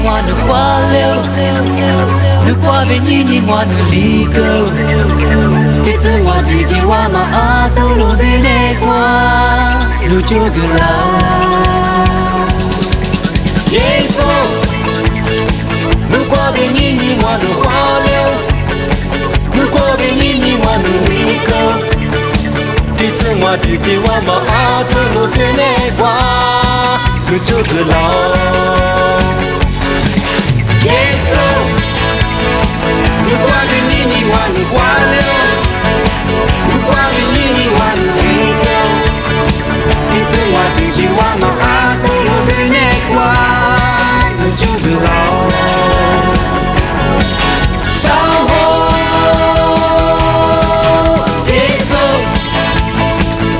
我的花柳，你挂被你我的离歌，这次我自己我嘛阿都路边的花，路就个啦。耶稣，你挂被你我的花柳，你挂被你我的离歌，这次我自己我嘛阿都路边的花，路就个啦。耶稣，你挂被你我的花柳，你挂被你我的离歌，这次我自己我嘛阿都路边的花，路就个啦。Bila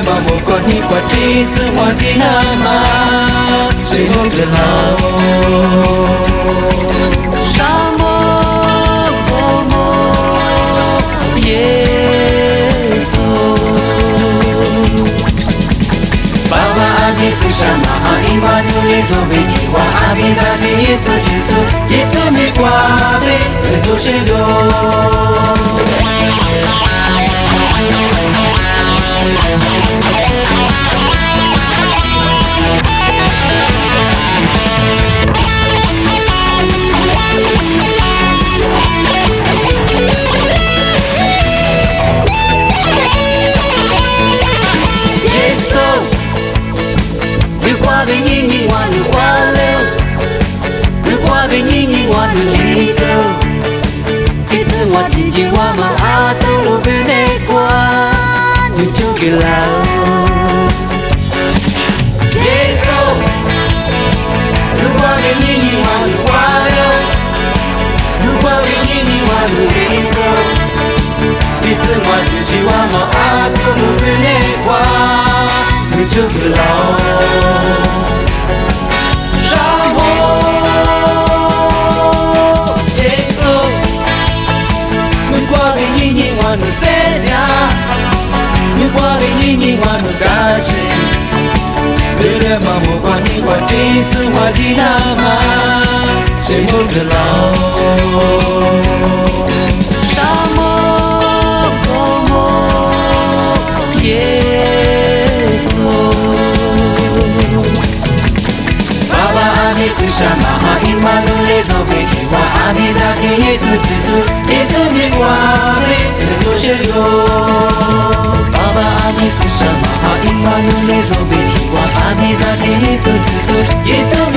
mau kau nikmati semua di nama Semoga Samo Como Yesus Baba Abi Sushama Immanuel Zobeti Wa Abi Zaki Yesus Yesus Yesus Mikwabe Zoshezo Baba Abi Susha Maha Immanuel Zobeti Wa Abi Zaki Yesus Yesus Yesus